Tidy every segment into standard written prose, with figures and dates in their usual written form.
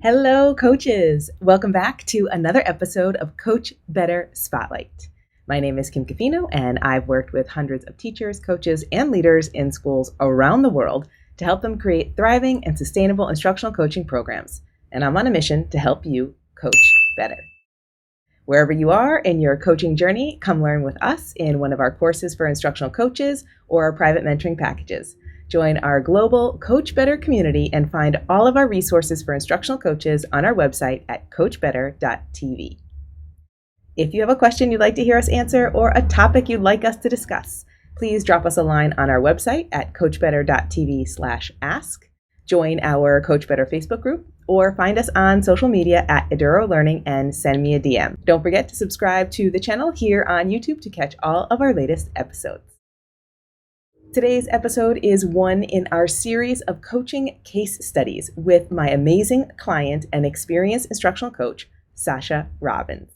Hello, coaches. Welcome back to another episode of Coach Better Spotlight. My name is Kim Cafino, and I've worked with hundreds of teachers, coaches, and leaders in schools around the world to help them create thriving and sustainable instructional coaching programs. And I'm on a mission to help you coach better. Wherever you are in your coaching journey, come learn with us in one of our courses for instructional coaches or our private mentoring packages. Join our global Coach Better community and find all of our resources for instructional coaches on our website at coachbetter.tv. If you have a question you'd like to hear us answer or a topic you'd like us to discuss, please drop us a line on our website at coachbetter.tv/ask, join our Coach Better Facebook group, or find us on social media at Eduro Learning and send me a DM. Don't forget to subscribe to the channel here on YouTube to catch all of our latest episodes. Today's episode is one in our series of coaching case studies with my amazing client and experienced instructional coach, Sasha Robbins.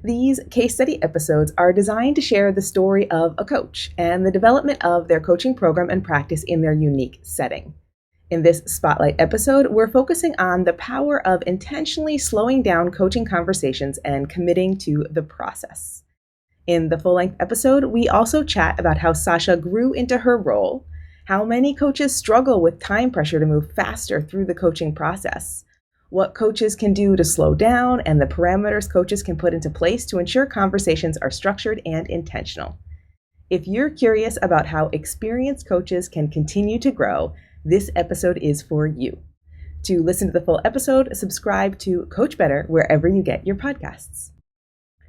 These case study episodes are designed to share the story of a coach and the development of their coaching program and practice in their unique setting. In this spotlight episode, we're focusing on the power of intentionally slowing down coaching conversations and committing to the process. In the full-length episode, we also chat about how Sasha grew into her role, how many coaches struggle with time pressure to move faster through the coaching process, what coaches can do to slow down, and the parameters coaches can put into place to ensure conversations are structured and intentional. If you're curious about how experienced coaches can continue to grow, this episode is for you. To listen to the full episode, subscribe to Coach Better wherever you get your podcasts.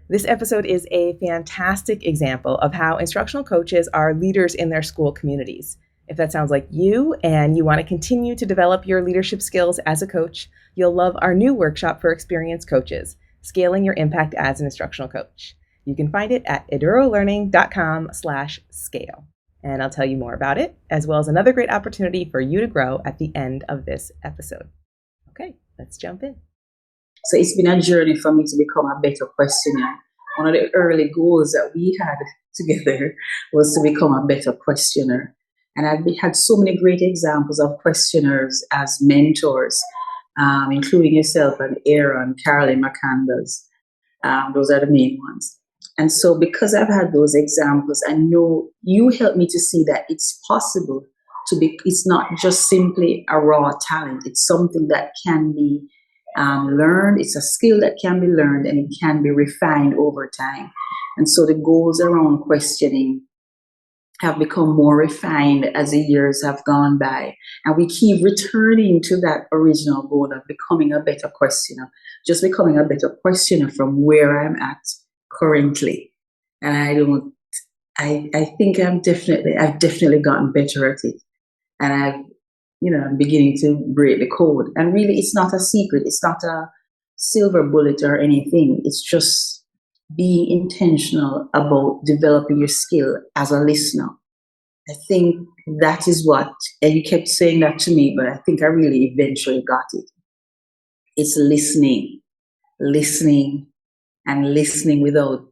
This episode is a fantastic example of how instructional coaches are leaders in their school communities. If that sounds like you and you want to continue to develop your leadership skills as a coach, you'll love our new workshop for experienced coaches, Scaling Your Impact as an Instructional Coach. You can find it at edurolearning.com/scale. And I'll tell you more about it, as well as another great opportunity for you to grow at the end of this episode. Okay, let's jump in. So it's been a journey for me to become a better questioner. One of the early goals that we had together was to become a better questioner. And I've had so many great examples of questioners as mentors, including yourself and Aaron, Carolyn McCandless. Those are the main ones. And so because I've had those examples, I know you helped me to see that it's possible to be, it's not just simply a raw talent. It's something that can be learned. It's a skill that can be learned and it can be refined over time. And so the goals around questioning have become more refined as the years have gone by. And we keep returning to that original goal of becoming a better questioner, just becoming a better questioner from where I'm at currently. And I think I've definitely gotten better at it. And I'm beginning to break the code. And really, it's not a secret. It's not a silver bullet or anything. It's just being intentional about developing your skill as a listener. I think that is what, and you kept saying that to me, but I think I really eventually got it. It's listening, and listening without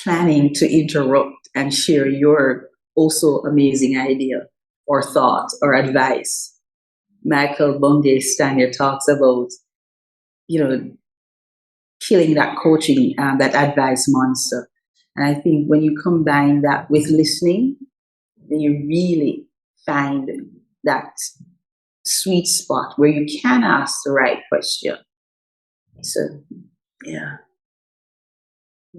planning to interrupt and share your also amazing idea or thought or advice. Michael Bungay Stanier talks about, killing that coaching, that advice monster. And I think when you combine that with listening, then you really find that sweet spot where you can ask the right question. So, yeah.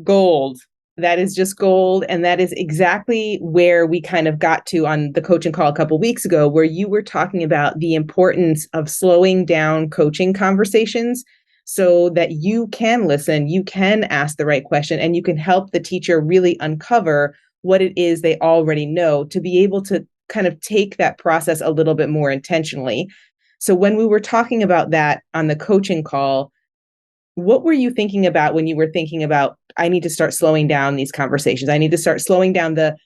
Gold. That is just gold. And that is exactly where we kind of got to on the coaching call a couple of weeks ago, where you were talking about the importance of slowing down coaching conversations so that you can listen, you can ask the right question, and you can help the teacher really uncover what it is they already know to be able to kind of take that process a little bit more intentionally. So when we were talking about that on the coaching call, what were you thinking about when you were thinking about, I need to start slowing down these conversations? I need to start slowing down the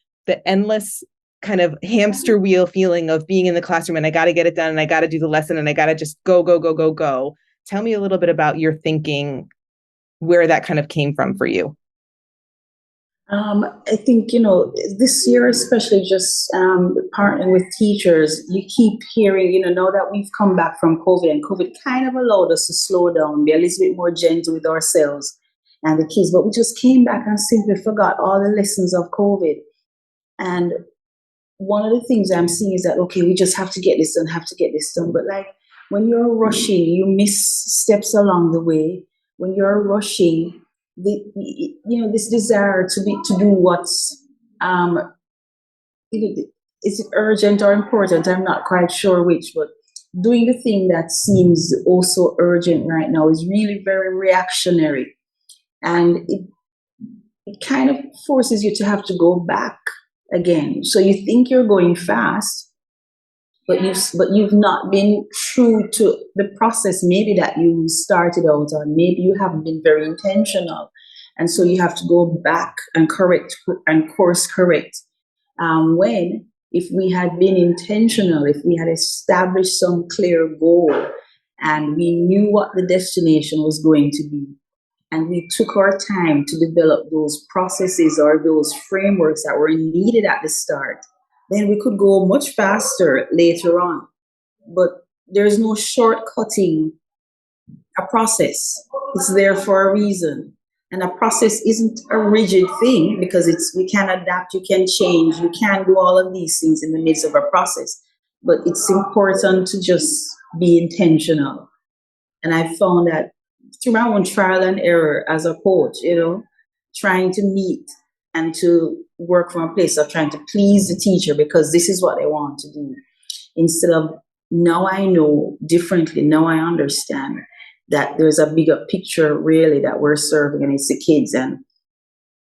endless kind of hamster wheel feeling of being in the classroom and I got to get it done and I got to do the lesson and I got to just go, go, go, go, go. Tell me a little bit about your thinking, where that kind of came from for you. I think, this year, especially just partnering with teachers, you keep hearing, now that we've come back from COVID, and COVID kind of allowed us to slow down, be a little bit more gentle with ourselves and the kids, but we just came back and simply forgot all the lessons of COVID. And one of the things I'm seeing is that, okay, we just have to get this done, have to get this done. But like when you're rushing, you miss steps along the way. When you're rushing, this desire to do what's is it urgent or important? I'm not quite sure which, but doing the thing that seems also urgent right now is really very reactionary, and it kind of forces you to have to go back again. So you think you're going fast, but you've not been true to the process maybe that you started out on. Maybe you haven't been very intentional, and so you have to go back and correct and course correct. When if we had been intentional, if we had established some clear goal, and we knew what the destination was going to be, and we took our time to develop those processes or those frameworks that were needed at the start, then we could go much faster later on. But there's no shortcutting a process. It's there for a reason. And a process isn't a rigid thing, because you can adapt, you can change, you can do all of these things in the midst of a process. But it's important to just be intentional. And I found that through my own trial and error as a coach, trying to meet and to work from a place of trying to please the teacher because this is what they want to do, instead of now I know differently, now I understand that there's a bigger picture really that we're serving, and it's the kids. And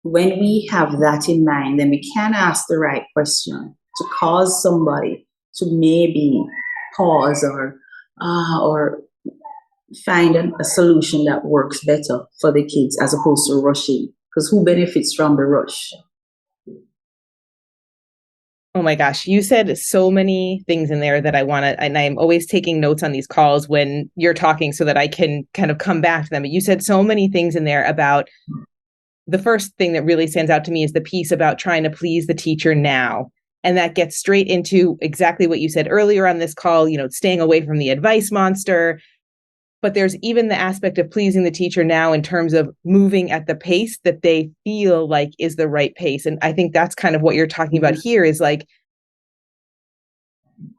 when we have that in mind, then we can ask the right question to cause somebody to maybe pause or find a solution that works better for the kids as opposed to rushing. Because who benefits from the rush? Oh my gosh, you said so many things in there that I want to, and I'm always taking notes on these calls when you're talking so that I can kind of come back to them. But you said so many things in there about, the first thing that really stands out to me is the piece about trying to please the teacher now. And that gets straight into exactly what you said earlier on this call, staying away from the advice monster. But there's even the aspect of pleasing the teacher now in terms of moving at the pace that they feel like is the right pace. And I think that's kind of what you're talking about here, is like,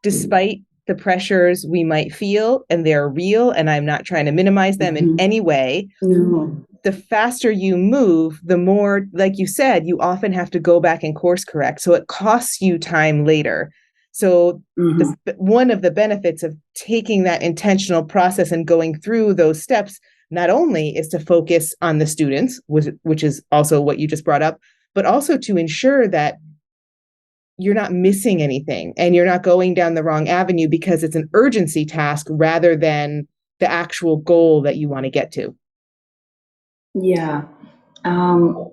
despite the pressures we might feel, and they're real, and I'm not trying to minimize them in any way, the faster you move, the more, like you said, you often have to go back and course correct. So it costs you time later. So one of the benefits of taking that intentional process and going through those steps, not only is to focus on the students, which is also what you just brought up, but also to ensure that you're not missing anything and you're not going down the wrong avenue because it's an urgency task rather than the actual goal that you want to get to. Yeah. And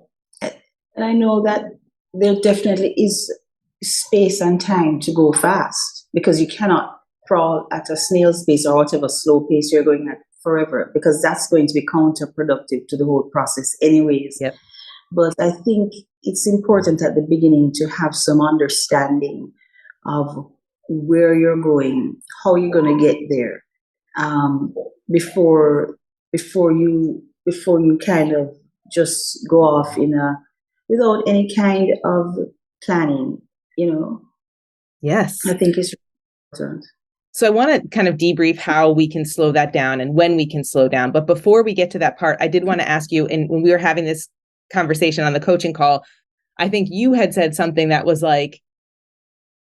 I know that there definitely is space and time to go fast, because you cannot crawl at a snail's pace or whatever slow pace you're going at forever, because that's going to be counterproductive to the whole process anyways. Yep. But I think it's important at the beginning to have some understanding of where you're going, how you're going to get there, before you kind of just go off without any kind of planning. Yes. I think it's important. So I want to kind of debrief how we can slow that down and when we can slow down. But before we get to that part, I did want to ask you, and when we were having this conversation on the coaching call, I think you had said something that was like,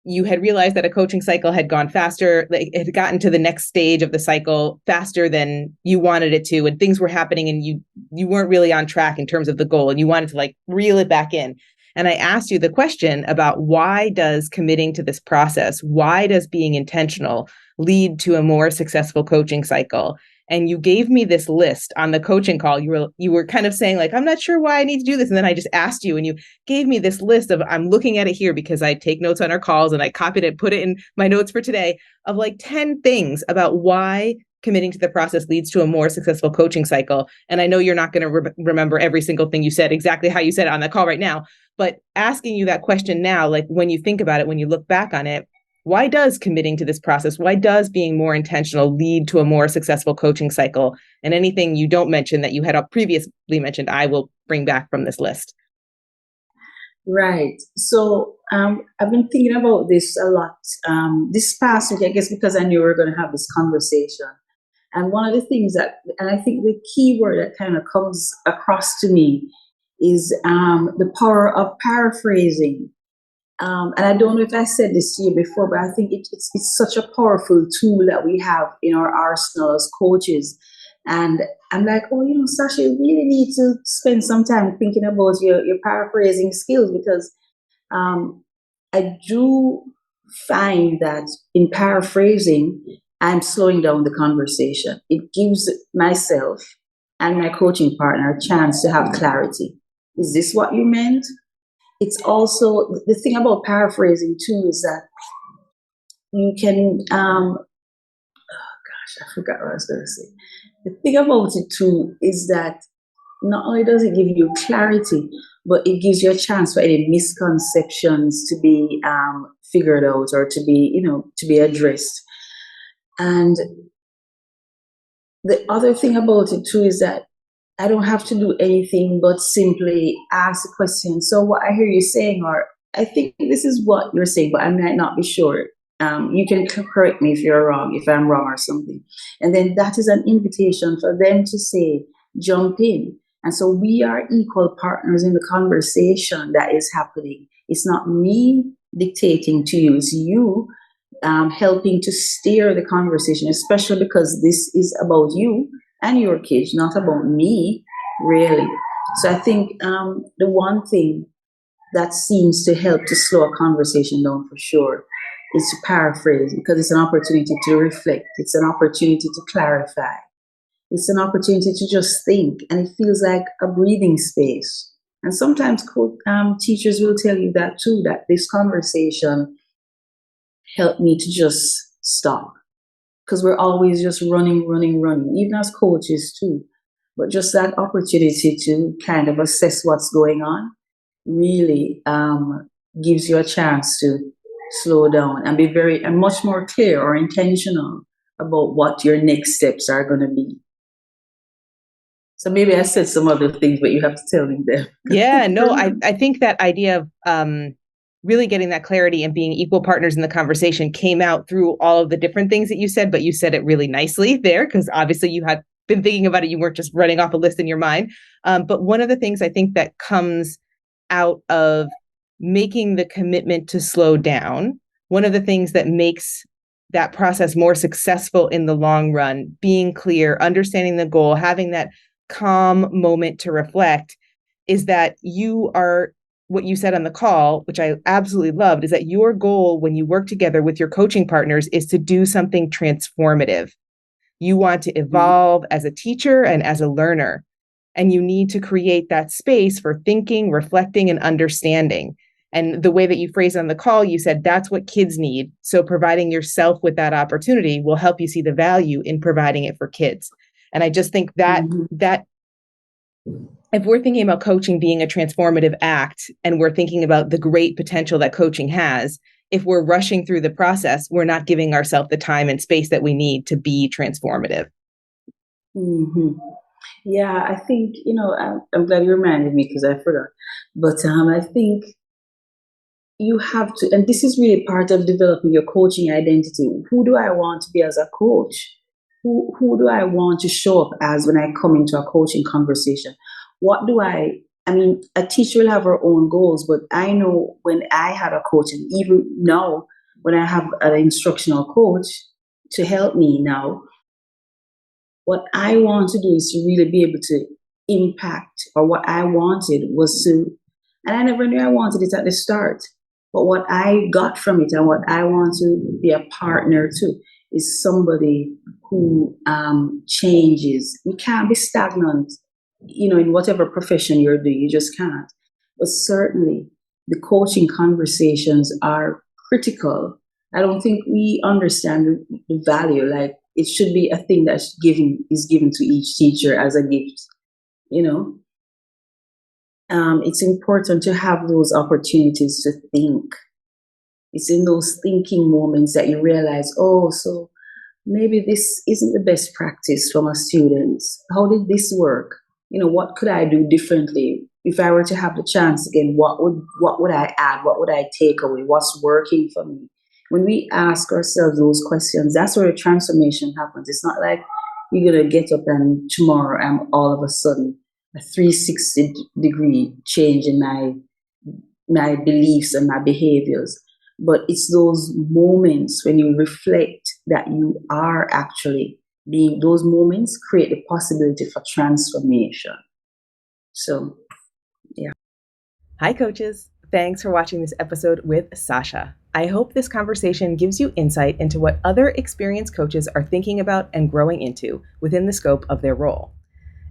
you had realized that a coaching cycle had gone faster, like it had gotten to the next stage of the cycle faster than you wanted it to, and things were happening and you weren't really on track in terms of the goal, and you wanted to like reel it back in. And I asked you the question about, why does committing to this process, why does being intentional lead to a more successful coaching cycle? And you gave me this list on the coaching call. You were kind of saying like, I'm not sure why I need to do this. And then I just asked you, and you gave me this list of, I'm looking at it here because I take notes on our calls and I copied it, put it in my notes for today, of like 10 things about why committing to the process leads to a more successful coaching cycle. And I know you're not going to remember every single thing you said exactly how you said it on the call right now, but asking you that question now, like when you think about it, when you look back on it, why does committing to this process, why does being more intentional lead to a more successful coaching cycle? And anything you don't mention that you had previously mentioned, I will bring back from this list. Right. So I've been thinking about this a lot this past week, I guess, because I knew we were going to have this conversation. And one of the things that, and I think the key word that kind of comes across to me is the power of paraphrasing. And I don't know if I said this to you before, but I think it's such a powerful tool that we have in our arsenal as coaches. And I'm like, oh, Sasha, you really need to spend some time thinking about your paraphrasing skills, because I do find that in paraphrasing, I'm slowing down the conversation. It gives myself and my coaching partner a chance to have clarity. Is this what you meant? It's also, the thing about paraphrasing too is that you can, I forgot what I was going to say. The thing about it too is that not only does it give you clarity, but it gives you a chance for any misconceptions to be figured out or to be addressed. And the other thing about it too is that I don't have to do anything but simply ask a question. So what I hear you saying, or I think this is what you're saying, but I might not be sure. You can correct me if you're wrong, if I'm wrong or something. And then that is an invitation for them to say, jump in. And so we are equal partners in the conversation that is happening. It's not me dictating to you, it's you helping to steer the conversation, especially because this is about you and your kids, not about me, really. So I think the one thing that seems to help to slow a conversation down for sure is to paraphrase, because it's an opportunity to reflect. It's an opportunity to clarify. It's an opportunity to just think, and it feels like a breathing space. And sometimes teachers will tell you that too, that this conversation helped me to just stop. Because we're always just running, even as coaches too. But just that opportunity to kind of assess what's going on really gives you a chance to slow down and be much more clear or intentional about what your next steps are going to be. So maybe I said some other things, but you have to tell me them. Yeah, no, I think that idea of really getting that clarity and being equal partners in the conversation came out through all of the different things that you said, but you said it really nicely there, because obviously you had been thinking about it. You weren't just running off a list in your mind. But one of the things I think that comes out of making the commitment to slow down, one of the things that makes that process more successful in the long run, being clear, understanding the goal, having that calm moment to reflect, is that you are, what you said on the call, which I absolutely loved, is that your goal when you work together with your coaching partners is to do something transformative. You want to evolve as a teacher and as a learner, and you need to create that space for thinking, reflecting, and understanding. And the way that you phrased on the call, you said that's what kids need. So providing yourself with that opportunity will help you see the value in providing it for kids. And I just think that that if we're thinking about coaching being a transformative act, and we're thinking about the great potential that coaching has, if we're rushing through the process, we're not giving ourselves the time and space that we need to be transformative. Mm-hmm. Yeah, I think, I'm glad you reminded me, because I forgot. But I think you have to, and this is really part of developing your coaching identity. Who do I want to be as a coach? Who do I want to show up as when I come into a coaching conversation? What do I mean, a teacher will have her own goals, but I know when I had a coach, and even now when I have an instructional coach to help me now, what I want to do is to really be able to impact, or what I wanted was to, and I never knew I wanted it at the start, but what I got from it and what I want to be a partner to is somebody who changes. You can't be stagnant, in whatever profession you're doing, you just can't. But certainly the coaching conversations are critical. I don't think we understand the value. Like, it should be a thing that is given to each teacher as a gift. It's important to have those opportunities to think. It's in those thinking moments that you realize, oh, so maybe this isn't the best practice for my students. How did this work? What could I do differently? If I were to have the chance again, what would I add? What would I take away? What's working for me? When we ask ourselves those questions, that's where the transformation happens. It's not like you're going to get up and tomorrow I'm all of a sudden a 360-degree change in my beliefs and my behaviors. But it's those moments when you reflect that you are actually being, those moments create the possibility for transformation. So, yeah. Hi, coaches. Thanks for watching this episode with Sasha. I hope this conversation gives you insight into what other experienced coaches are thinking about and growing into within the scope of their role.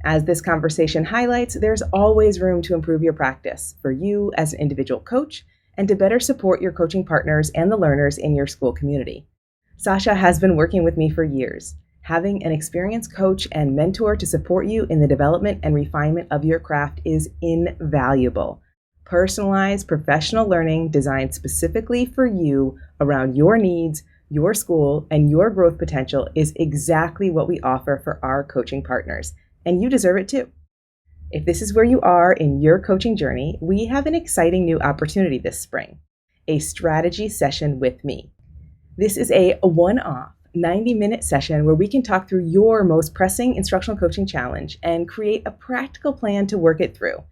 As this conversation highlights, there's always room to improve your practice for you as an individual coach and to better support your coaching partners and the learners in your school community. Sasha has been working with me for years. Having an experienced coach and mentor to support you in the development and refinement of your craft is invaluable. Personalized professional learning designed specifically for you around your needs, your school, and your growth potential is exactly what we offer for our coaching partners. And you deserve it too. If this is where you are in your coaching journey, we have an exciting new opportunity this spring, a strategy session with me. This is a one-off 90-minute session where we can talk through your most pressing instructional coaching challenge and create a practical plan to work it through.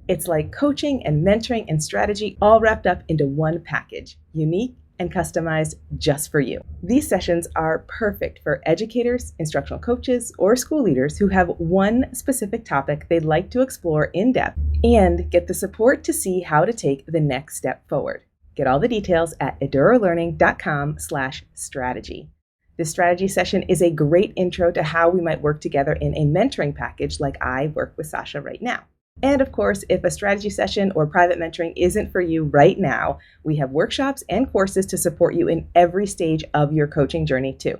It's like coaching and mentoring and strategy all wrapped up into one package, unique and customized just for you. These sessions are perfect for educators, instructional coaches, or school leaders who have one specific topic they'd like to explore in depth and get the support to see how to take the next step forward. Get all the details at eduralearning.com/strategy. This strategy session is a great intro to how we might work together in a mentoring package like I work with Sasha right now. And of course, if a strategy session or private mentoring isn't for you right now, we have workshops and courses to support you in every stage of your coaching journey too.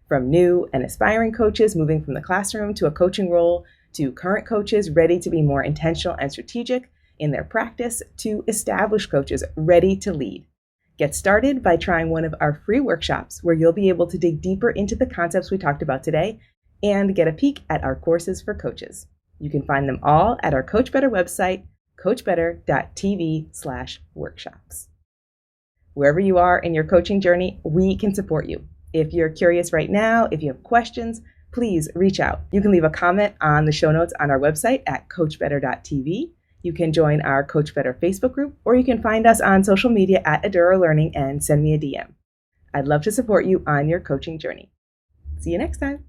From new and aspiring coaches moving from the classroom to a coaching role, to current coaches ready to be more intentional and strategic in their practice, to established coaches ready to lead. Get started by trying one of our free workshops where you'll be able to dig deeper into the concepts we talked about today and get a peek at our courses for coaches. You can find them all at our CoachBetter website, coachbetter.tv/workshops. Wherever you are in your coaching journey, we can support you. If you're curious right now, if you have questions, please reach out. You can leave a comment on the show notes on our website at coachbetter.tv. You can join our CoachBetter Facebook group, or you can find us on social media at Eduro Learning and send me a DM. I'd love to support you on your coaching journey. See you next time.